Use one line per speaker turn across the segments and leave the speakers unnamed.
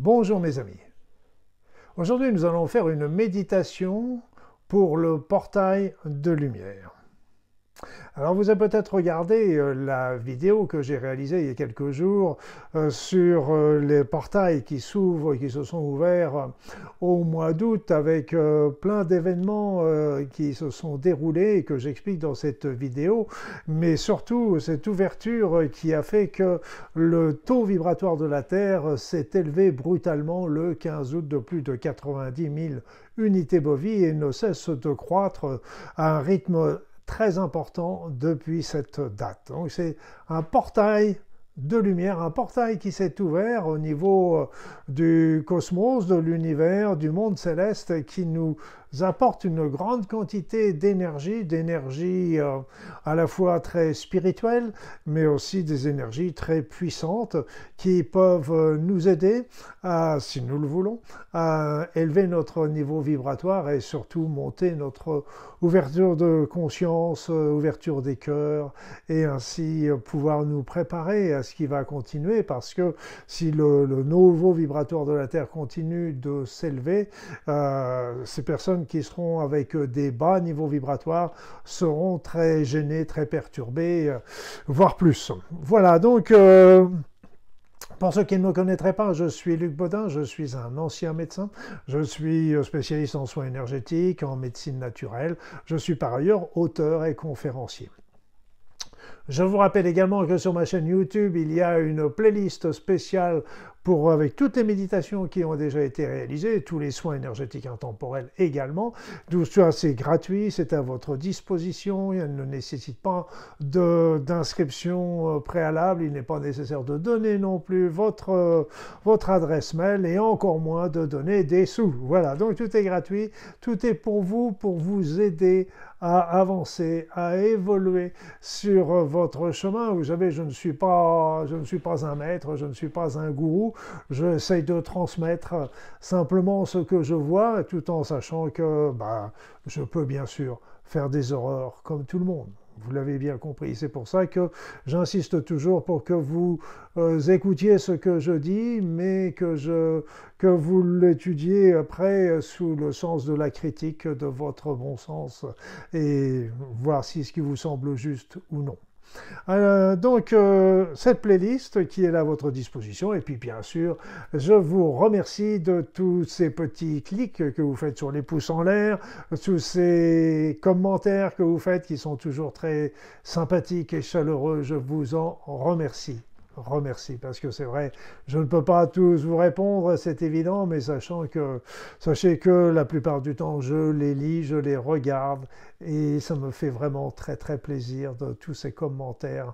Bonjour mes amis. Aujourd'hui nous allons faire une méditation pour le portail de lumière. Alors vous avez peut-être regardé la vidéo que j'ai réalisée il y a quelques jours sur les portails qui s'ouvrent, qui se sont ouverts au mois d'août avec plein d'événements qui se sont déroulés et que j'explique dans cette vidéo, mais surtout cette ouverture qui a fait que le taux vibratoire de la Terre s'est élevé brutalement le 15 août de plus de 90 000 unités bovies et ne cesse de croître à un rythme très important depuis cette date. Donc c'est un portail de lumière, un portail qui s'est ouvert au niveau du cosmos, de l'univers, du monde céleste, qui nous apporte une grande quantité d'énergie à la fois très spirituelle, mais aussi des énergies très puissantes qui peuvent nous aider, si nous le voulons, à élever notre niveau vibratoire et surtout monter notre ouverture de conscience, ouverture des cœurs, et ainsi pouvoir nous préparer à ce qui va continuer, parce que si le niveau vibratoire de la Terre continue de s'élever, ces personnes qui seront avec des bas niveaux vibratoires seront très gênées, très perturbées, voire plus. Voilà, donc pour ceux qui ne me connaîtraient pas, je suis Luc Baudin, je suis un ancien médecin, je suis spécialiste en soins énergétiques, en médecine naturelle, je suis par ailleurs auteur et conférencier. Je vous rappelle également que sur ma chaîne YouTube, il y a une playlist spéciale avec toutes les méditations qui ont déjà été réalisées, tous les soins énergétiques intemporels également. Tout ça, c'est gratuit, c'est à votre disposition, il ne nécessite pas d'inscription préalable, il n'est pas nécessaire de donner non plus votre adresse mail et encore moins de donner des sous. Voilà, donc tout est gratuit, tout est pour vous aider à avancer, à évoluer sur votre chemin. Vous savez, je ne suis pas un maître, je ne suis pas un gourou, j'essaye de transmettre simplement ce que je vois, tout en sachant que je peux bien sûr faire des erreurs comme tout le monde. Vous l'avez bien compris. C'est pour ça que j'insiste toujours pour que vous écoutiez ce que je dis, mais que vous l'étudiez après sous le sens de la critique, de votre bon sens, et voir si ce qui vous semble juste ou non. Donc cette playlist qui est là à votre disposition, et puis bien sûr je vous remercie de tous ces petits clics que vous faites sur les pouces en l'air, tous ces commentaires que vous faites qui sont toujours très sympathiques et chaleureux. Je vous en remercie. Parce que c'est vrai, je ne peux pas tous vous répondre, c'est évident, mais sachez que la plupart du temps je les lis, je les regarde, et ça me fait vraiment très très plaisir de tous ces commentaires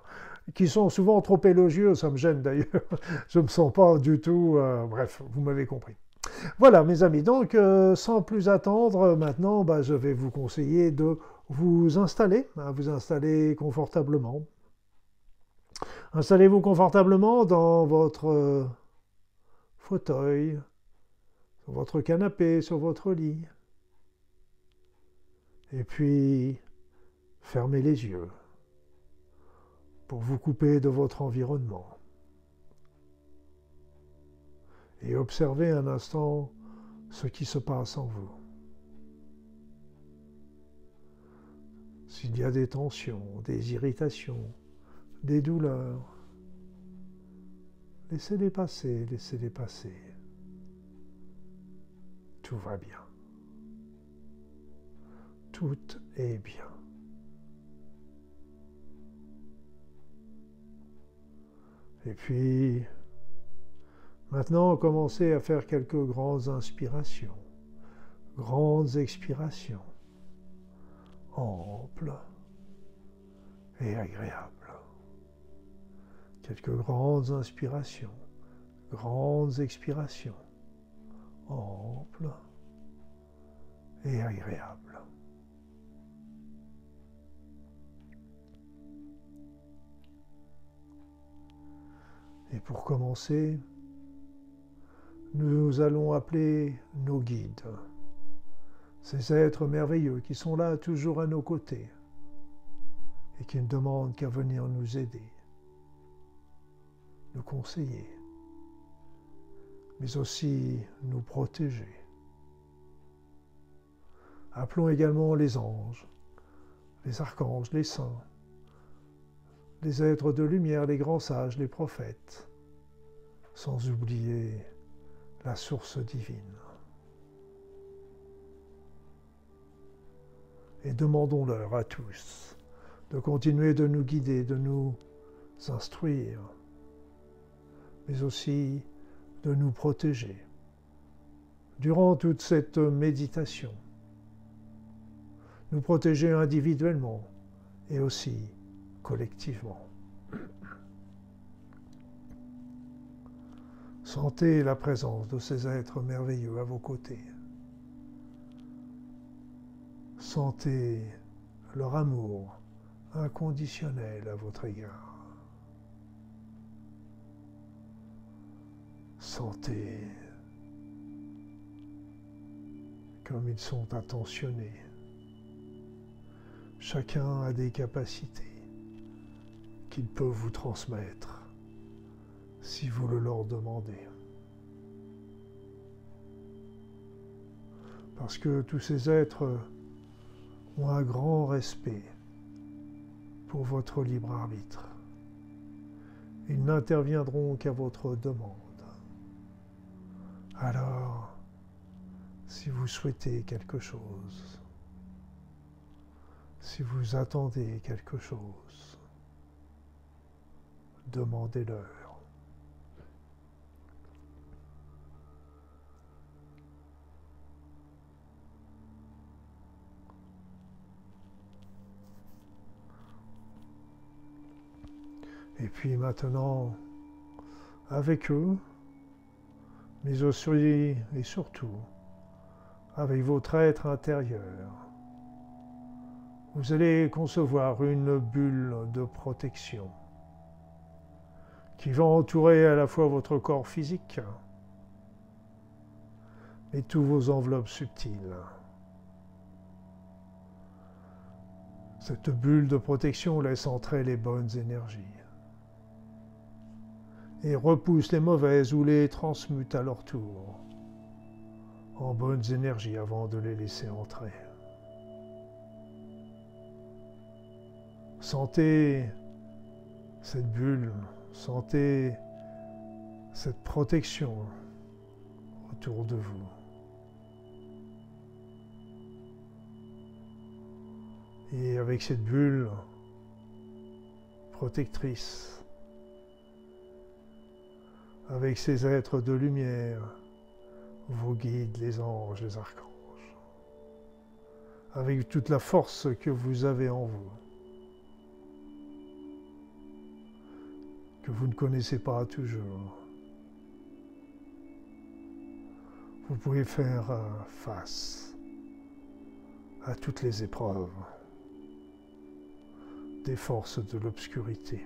qui sont souvent trop élogieux, ça me gêne d'ailleurs, je ne me sens pas du tout, bref, vous m'avez compris. Voilà mes amis, donc sans plus attendre, maintenant je vais vous conseiller de vous installer confortablement. Installez-vous confortablement dans votre fauteuil, sur votre canapé, sur votre lit. Et puis, fermez les yeux pour vous couper de votre environnement. Et observez un instant ce qui se passe en vous. S'il y a des tensions, des irritations, des douleurs, laissez-les passer, laissez-les passer. Tout va bien. Tout est bien. Et puis, maintenant, commencez à faire quelques grandes inspirations, grandes expirations, amples et agréables. Quelques grandes inspirations, grandes expirations, amples et agréables. Et pour commencer, nous allons appeler nos guides, ces êtres merveilleux qui sont là toujours à nos côtés et qui ne demandent qu'à venir nous aider, nous conseiller, mais aussi nous protéger. Appelons également les anges, les archanges, les saints, les êtres de lumière, les grands sages, les prophètes, sans oublier la source divine. Et demandons-leur à tous de continuer de nous guider, de nous instruire, mais aussi de nous protéger durant toute cette méditation. Nous protéger individuellement et aussi collectivement. Sentez la présence de ces êtres merveilleux à vos côtés. Sentez leur amour inconditionnel à votre égard. Sentez comme ils sont attentionnés. Chacun a des capacités qu'il peut vous transmettre si vous le leur demandez. Parce que tous ces êtres ont un grand respect pour votre libre arbitre. Ils n'interviendront qu'à votre demande. Alors, si vous souhaitez quelque chose, si vous attendez quelque chose, demandez-leur. Et puis maintenant, avec eux, mais aussi et surtout avec votre être intérieur, vous allez concevoir une bulle de protection qui va entourer à la fois votre corps physique et tous vos enveloppes subtiles. Cette bulle de protection laisse entrer les bonnes énergies et repousse les mauvaises ou les transmute à leur tour en bonnes énergies avant de les laisser entrer. Sentez cette bulle, sentez cette protection autour de vous. Et avec cette bulle protectrice, avec ces êtres de lumière, vos guides, les anges, les archanges, avec toute la force que vous avez en vous, que vous ne connaissez pas toujours, vous pouvez faire face à toutes les épreuves des forces de l'obscurité.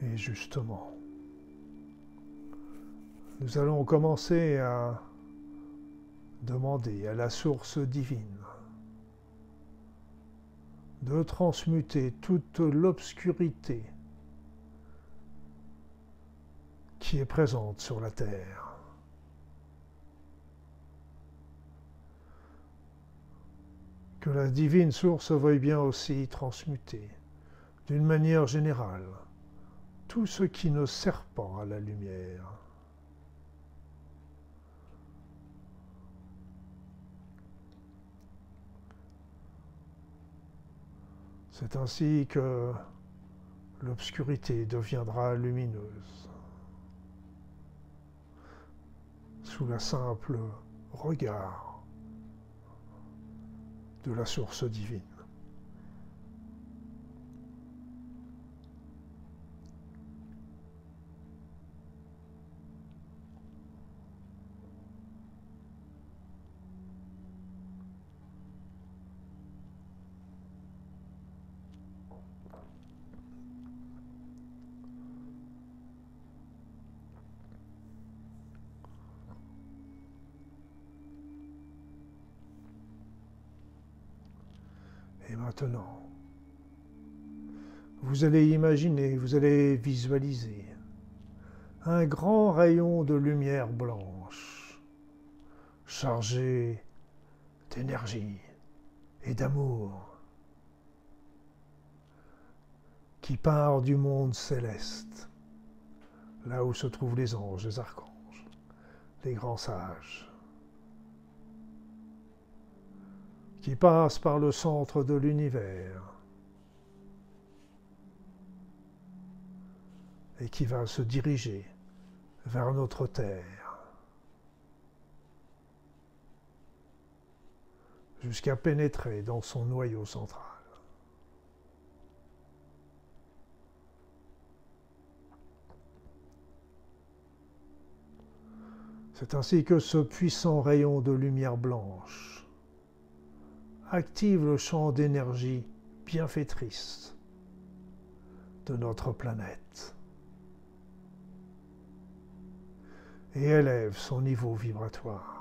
Et justement, nous allons commencer à demander à la source divine de transmuter toute l'obscurité qui est présente sur la terre. Que la divine source veuille bien aussi transmuter, d'une manière générale, tout ce qui ne sert pas à la lumière. C'est ainsi que l'obscurité deviendra lumineuse, sous la simple regard de la source divine. Et maintenant, vous allez imaginer, vous allez visualiser un grand rayon de lumière blanche, chargé d'énergie et d'amour, qui part du monde céleste, là où se trouvent les anges, les archanges, les grands sages, qui passe par le centre de l'univers et qui va se diriger vers notre Terre, jusqu'à pénétrer dans son noyau central. C'est ainsi que ce puissant rayon de lumière blanche active le champ d'énergie bienfaitrice de notre planète et élève son niveau vibratoire.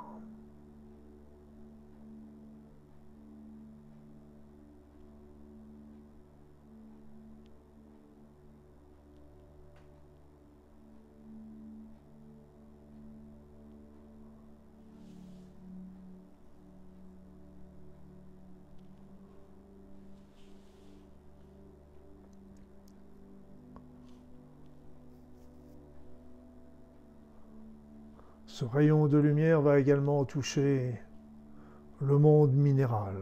Ce rayon de lumière va également toucher le monde minéral,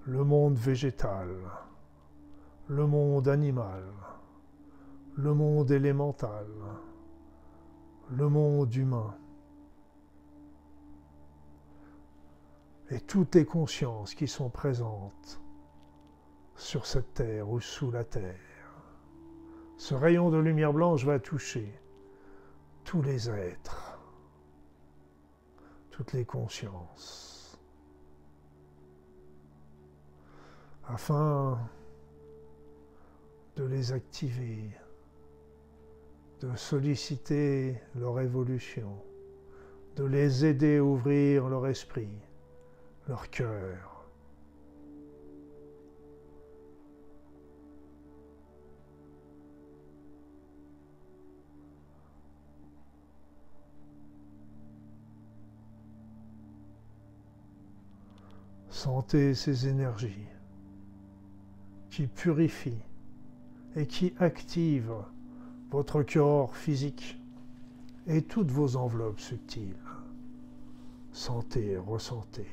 le monde végétal, le monde animal, le monde élémental, le monde humain et toutes les consciences qui sont présentes sur cette terre ou sous la terre. Ce rayon de lumière blanche va toucher tous les êtres, toutes les consciences, afin de les activer, de solliciter leur évolution, de les aider à ouvrir leur esprit, leur cœur. Sentez ces énergies qui purifient et qui activent votre corps physique et toutes vos enveloppes subtiles. Sentez, ressentez,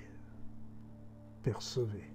percevez.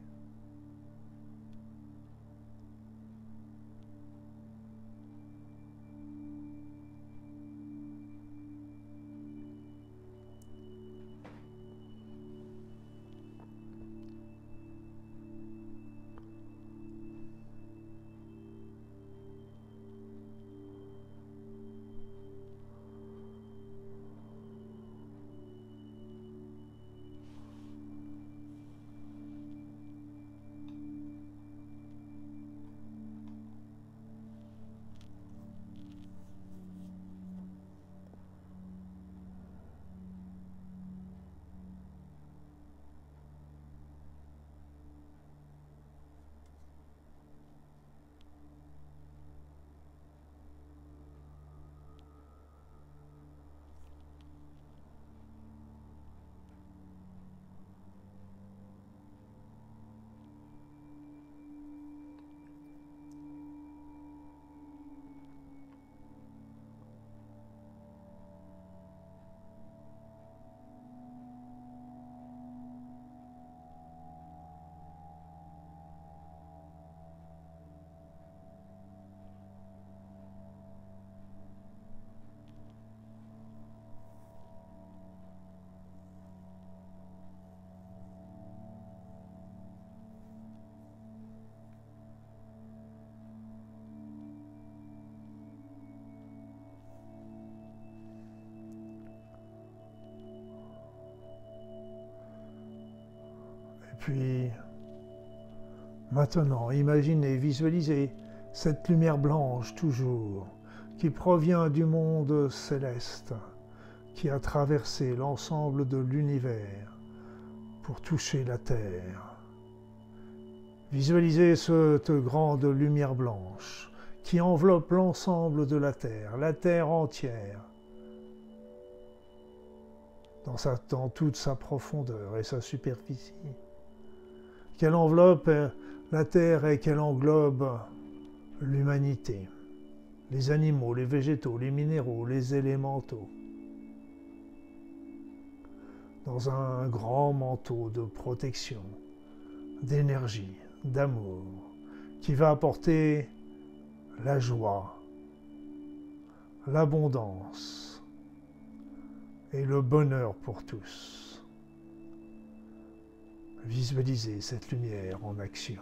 Puis, maintenant, imaginez, visualisez cette lumière blanche toujours, qui provient du monde céleste, qui a traversé l'ensemble de l'univers pour toucher la terre Visualisez cette grande lumière blanche qui enveloppe l'ensemble de la terre entière, dans toute sa profondeur et sa superficie. Qu'elle enveloppe la terre et qu'elle englobe l'humanité, les animaux, les végétaux, les minéraux, les élémentaux, dans un grand manteau de protection, d'énergie, d'amour, qui va apporter la joie, l'abondance et le bonheur pour tous. Visualisez cette lumière en action.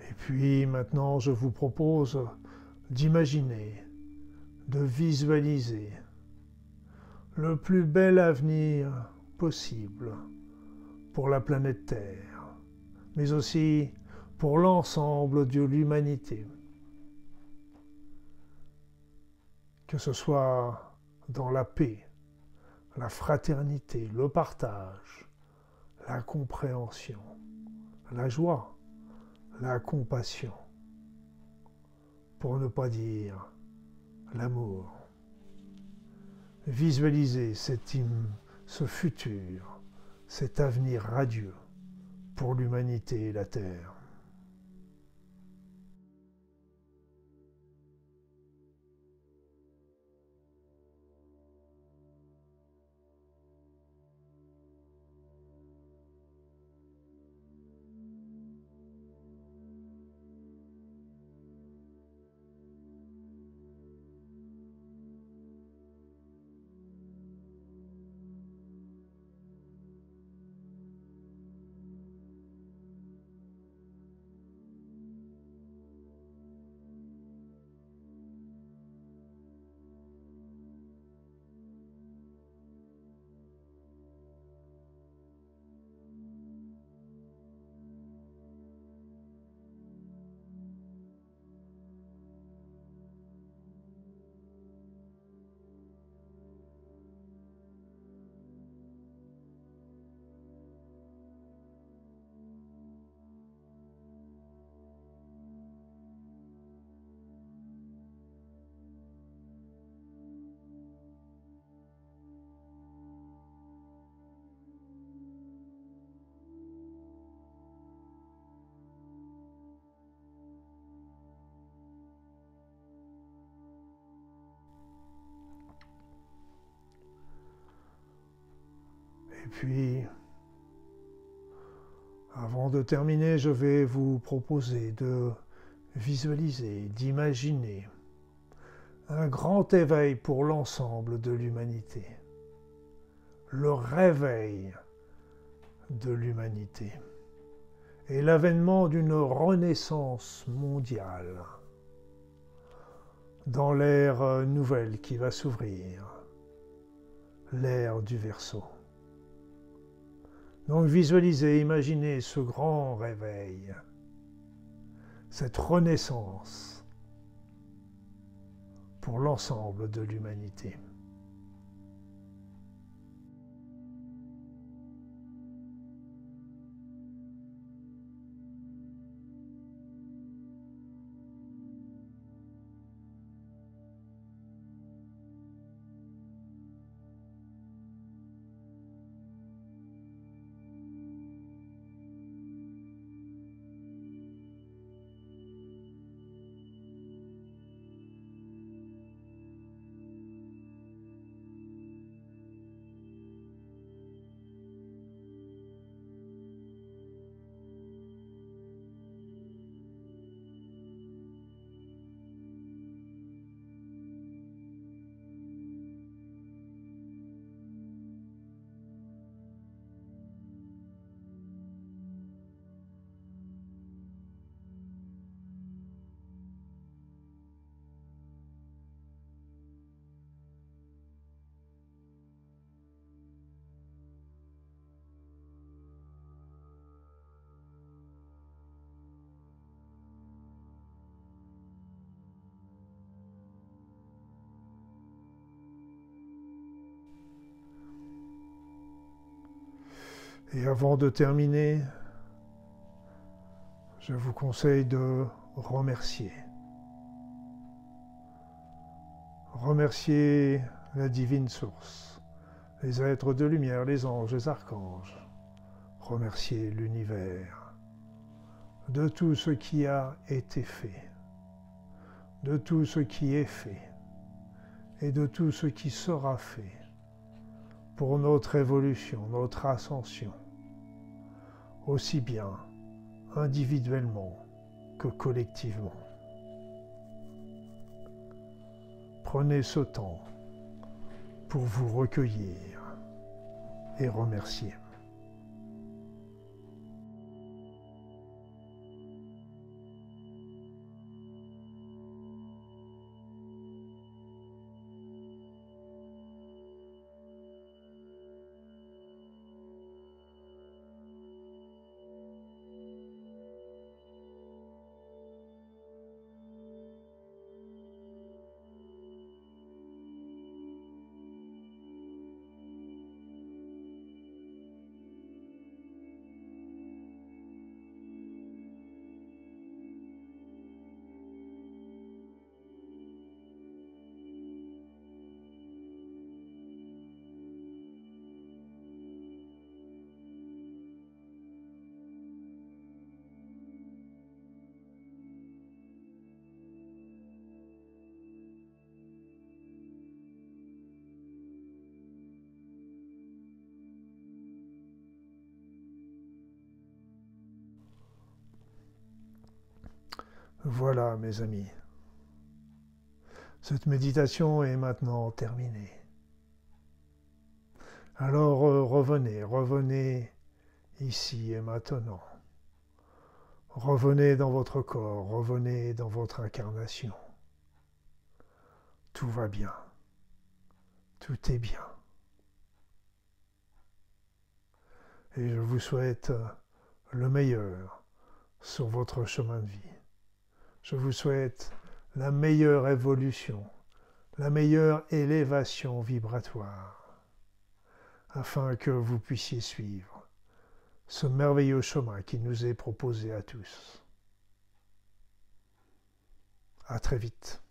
Et puis maintenant, je vous propose d'imaginer, de visualiser le plus bel avenir possible pour la planète Terre, mais aussi pour l'ensemble de l'humanité. Que ce soit dans la paix, la fraternité, le partage, la compréhension, la joie, la compassion, pour ne pas dire l'amour. Visualisez ce futur, cet avenir radieux pour l'humanité et la Terre. Et puis, avant de terminer, je vais vous proposer de visualiser, d'imaginer un grand éveil pour l'ensemble de l'humanité. Le réveil de l'humanité et l'avènement d'une renaissance mondiale dans l'ère nouvelle qui va s'ouvrir, l'ère du Verseau. Donc visualisez, imaginez ce grand réveil, cette renaissance pour l'ensemble de l'humanité. Et avant de terminer, je vous conseille de remercier. Remercier la divine source, les êtres de lumière, les anges, les archanges. Remercier l'univers de tout ce qui a été fait, de tout ce qui est fait et de tout ce qui sera fait pour notre évolution, notre ascension, aussi bien individuellement que collectivement. Prenez ce temps pour vous recueillir et remercier. Voilà, mes amis. Cette méditation est maintenant terminée. Alors revenez ici et maintenant. Revenez dans votre corps, revenez dans votre incarnation. Tout va bien. Tout est bien. Et je vous souhaite le meilleur sur votre chemin de vie. Je vous souhaite la meilleure évolution, la meilleure élévation vibratoire, afin que vous puissiez suivre ce merveilleux chemin qui nous est proposé à tous. À très vite.